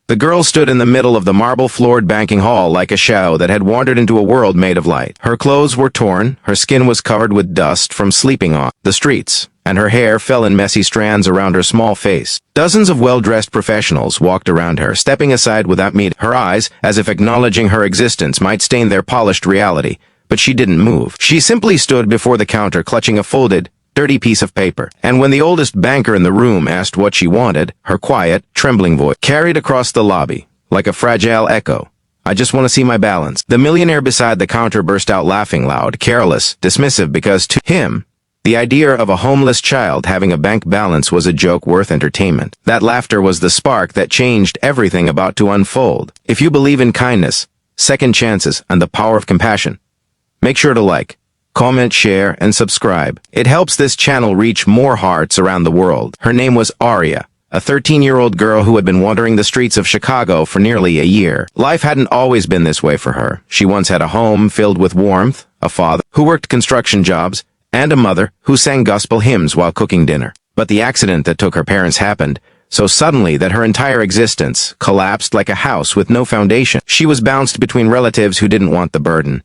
The girl stood in the middle of the marble-floored banking hall like a shadow that had wandered into a world made of light. Her clothes were torn, her skin was covered with dust from sleeping on the streets, and her hair fell in messy strands around her small face. Dozens of well-dressed professionals walked around her, stepping aside without meeting her eyes, as if acknowledging her existence might stain their polished reality. But she didn't move. She simply stood before the counter, clutching a folded, dirty piece of paper. And when the oldest banker in the room asked what she wanted, her quiet, trembling voice carried across the lobby, like a fragile echo. "I just want to see my balance." The millionaire beside the counter burst out laughing loud, careless, dismissive, because to him, the idea of a homeless child having a bank balance was a joke worth entertainment. That laughter was the spark that changed everything about to unfold. If you believe in kindness, second chances, and the power of compassion, make sure to like, comment, share, and subscribe. It helps this channel reach more hearts around the world. Her name was Aria, a 13-year-old girl who had been wandering the streets of Chicago for nearly a year. Life hadn't always been this way for her. She once had a home filled with warmth, a father who worked construction jobs, and a mother who sang gospel hymns while cooking dinner. But the accident that took her parents happened so suddenly that her entire existence collapsed like a house with no foundation. She was bounced between relatives who didn't want the burden,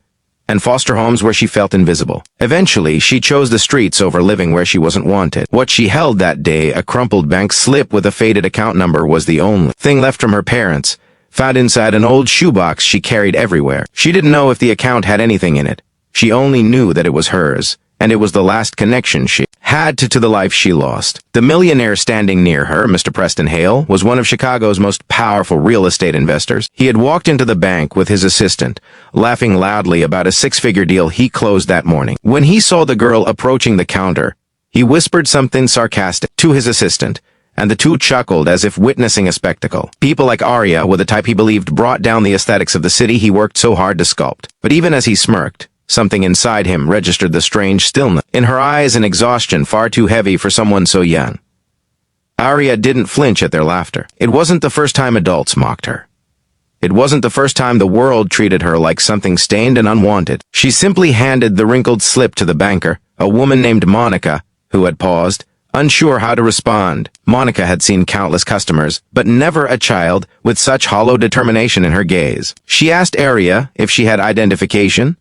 and foster homes where she felt invisible. Eventually, she chose the streets over living where she wasn't wanted. What she held that day, a crumpled bank slip with a faded account number, was the only thing left from her parents, found inside an old shoebox she carried everywhere. She didn't know if the account had anything in it. She only knew that it was hers, and it was the last connection she had to the life she lost. The millionaire standing near her, Mr. Preston Hale, was one of Chicago's most powerful real estate investors. He had walked into the bank with his assistant, laughing loudly about a six-figure deal he closed that morning. When he saw the girl approaching the counter, he whispered something sarcastic to his assistant, and the two chuckled as if witnessing a spectacle. People like Aria were the type he believed brought down the aesthetics of the city he worked so hard to sculpt. But even as he smirked, something inside him registered the strange stillness in her eyes, an exhaustion far too heavy for someone so young. Aria didn't flinch at their laughter. It wasn't the first time adults mocked her. It wasn't the first time the world treated her like something stained and unwanted. She simply handed the wrinkled slip to the banker, a woman named Monica, who had paused, unsure how to respond. Monica had seen countless customers, but never a child with such hollow determination in her gaze. She asked Aria if she had identification,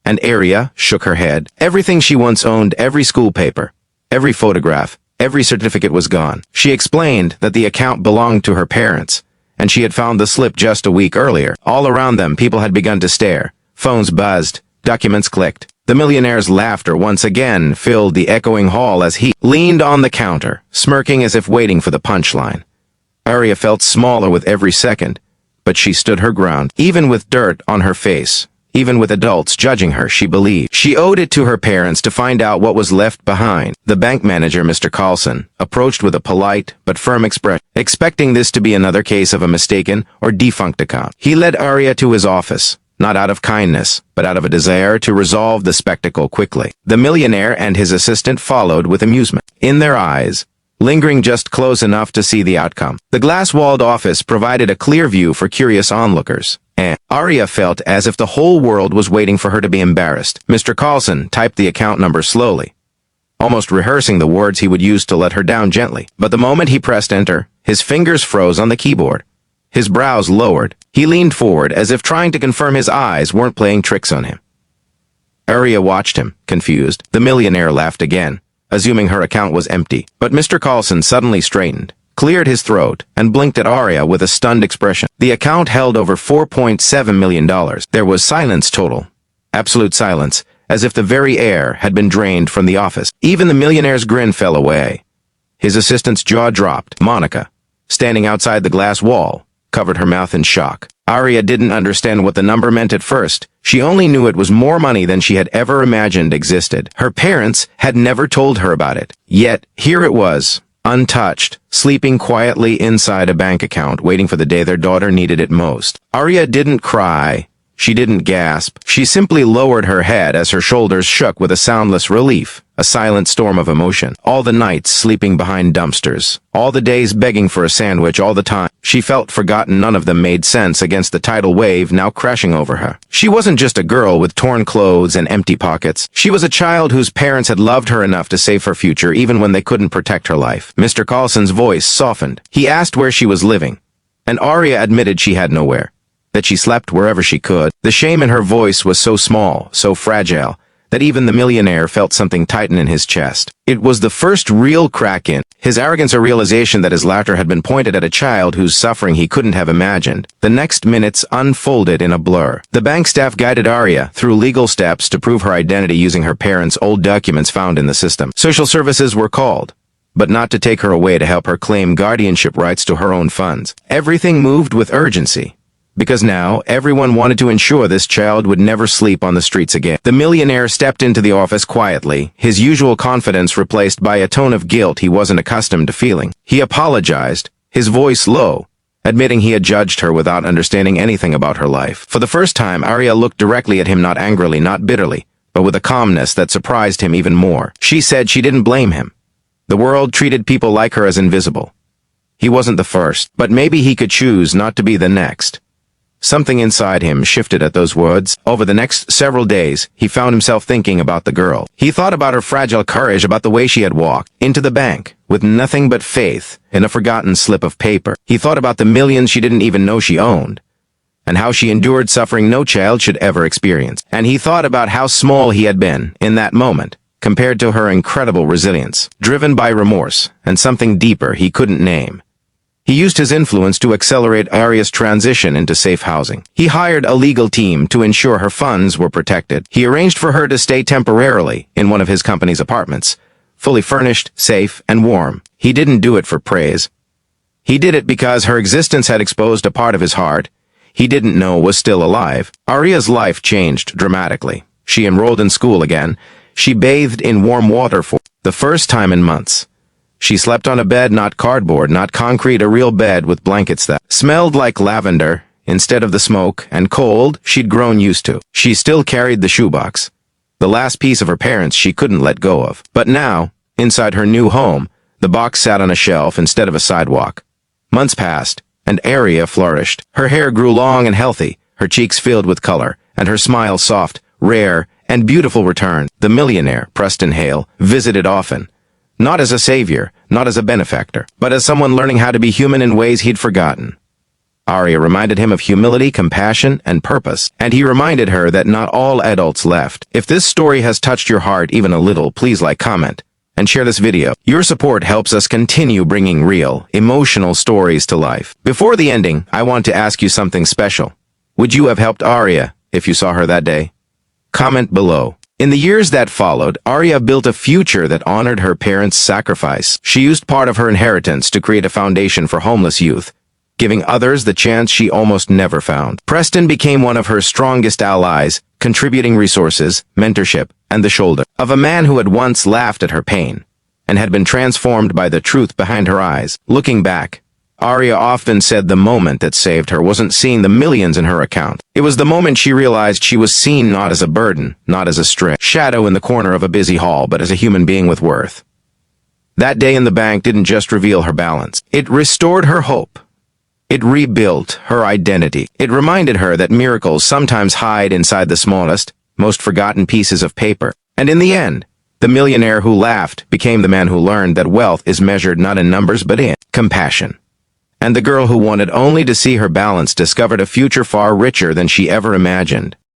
and Aria shook her head. Everything she once owned, every school paper, every photograph, every certificate was gone. She explained that the account belonged to her parents, and she had found the slip just a week earlier. All around them, people had begun to stare. Phones buzzed, documents clicked. The millionaire's laughter once again filled the echoing hall as he leaned on the counter, smirking as if waiting for the punchline. Aria felt smaller with every second, but she stood her ground. Even with dirt on her face, even with adults judging her, she believed she owed it to her parents to find out what was left behind. The bank manager, Mr. Carlson, approached with a polite but firm expression, expecting this to be another case of a mistaken or defunct account. He led Aria to his office, not out of kindness, but out of a desire to resolve the spectacle quickly. The millionaire and his assistant followed with amusement in their eyes, lingering just close enough to see the outcome. The glass-walled office provided a clear view for curious onlookers, and Aria felt as if the whole world was waiting for her to be embarrassed. Mr. Carlson typed the account number slowly, almost rehearsing the words he would use to let her down gently. But the moment he pressed enter, his fingers froze on the keyboard. His brows lowered. He leaned forward as if trying to confirm his eyes weren't playing tricks on him. Aria watched him, confused. The millionaire laughed again, assuming her account was empty. But Mr. Carlson suddenly straightened, cleared his throat, and blinked at Aria with a stunned expression. The account held over $4.7 million. There was silence total. Absolute silence, as if the very air had been drained from the office. Even the millionaire's grin fell away. His assistant's jaw dropped. Monica, standing outside the glass wall, covered her mouth in shock. Aria didn't understand what the number meant at first. She only knew it was more money than she had ever imagined existed. Her parents had never told her about it. Yet, here it was, untouched, sleeping quietly inside a bank account, waiting for the day their daughter needed it most. Aria didn't cry. She didn't gasp. She simply lowered her head as her shoulders shook with a soundless relief, a silent storm of emotion. All the nights sleeping behind dumpsters, all the days begging for a sandwich, all the time she felt forgotten, none of them made sense against the tidal wave now crashing over her. She wasn't just a girl with torn clothes and empty pockets. She was a child whose parents had loved her enough to save her future even when they couldn't protect her life. Mr. Carlson's voice softened. He asked where she was living. And Aria admitted she had nowhere, that she slept wherever she could. The shame in her voice was so small, so fragile, that even the millionaire felt something tighten in his chest. It was the first real crack in his arrogance, a realization that his laughter had been pointed at a child whose suffering he couldn't have imagined. The next minutes unfolded in a blur. The bank staff guided Aria through legal steps to prove her identity using her parents' old documents found in the system. Social services were called, but not to take her away, to help her claim guardianship rights to her own funds. Everything moved with urgency, because now everyone wanted to ensure this child would never sleep on the streets again. The millionaire stepped into the office quietly, his usual confidence replaced by a tone of guilt he wasn't accustomed to feeling. He apologized, his voice low, admitting he had judged her without understanding anything about her life. For the first time, Aria looked directly at him, not angrily, not bitterly, but with a calmness that surprised him even more. She said she didn't blame him. The world treated people like her as invisible. He wasn't the first, but maybe he could choose not to be the next. Something inside him shifted at those words. Over the next several days, he found himself thinking about the girl. He thought about her fragile courage, about the way she had walked into the bank with nothing but faith in a forgotten slip of paper. He thought about the millions she didn't even know she owned, and how she endured suffering no child should ever experience. And he thought about how small he had been in that moment, compared to her incredible resilience, driven by remorse and something deeper he couldn't name. He used his influence to accelerate Aria's transition into safe housing. He hired a legal team to ensure her funds were protected. He arranged for her to stay temporarily in one of his company's apartments, fully furnished, safe, and warm. He didn't do it for praise. He did it because her existence had exposed a part of his heart he didn't know was still alive. Aria's life changed dramatically. She enrolled in school again. She bathed in warm water for the first time in months. She slept on a bed, not cardboard, not concrete, a real bed with blankets that smelled like lavender instead of the smoke and cold she'd grown used to. She still carried the shoebox, the last piece of her parents she couldn't let go of. But now, inside her new home, the box sat on a shelf instead of a sidewalk. Months passed, and Aria flourished. Her hair grew long and healthy, her cheeks filled with color, and her smile soft, rare, and beautiful returned. The millionaire, Preston Hale, visited often. Not as a savior, not as a benefactor, but as someone learning how to be human in ways he'd forgotten. Aria reminded him of humility, compassion, and purpose, and he reminded her that not all adults left. If this story has touched your heart even a little, please like, comment, and share this video. Your support helps us continue bringing real, emotional stories to life. Before the ending, I want to ask you something special. Would you have helped Aria if you saw her that day? Comment below. In the years that followed, Aria built a future that honored her parents' sacrifice. She used part of her inheritance to create a foundation for homeless youth, giving others the chance she almost never found. Preston became one of her strongest allies, contributing resources, mentorship, and the shoulder of a man who had once laughed at her pain and had been transformed by the truth behind her eyes. Looking back, Aria often said the moment that saved her wasn't seeing the millions in her account. It was the moment she realized she was seen not as a burden, not as a stray shadow in the corner of a busy hall, but as a human being with worth. That day in the bank didn't just reveal her balance. It restored her hope. It rebuilt her identity. It reminded her that miracles sometimes hide inside the smallest, most forgotten pieces of paper. And in the end, the millionaire who laughed became the man who learned that wealth is measured not in numbers but in compassion. And the girl who wanted only to see her balance discovered a future far richer than she ever imagined.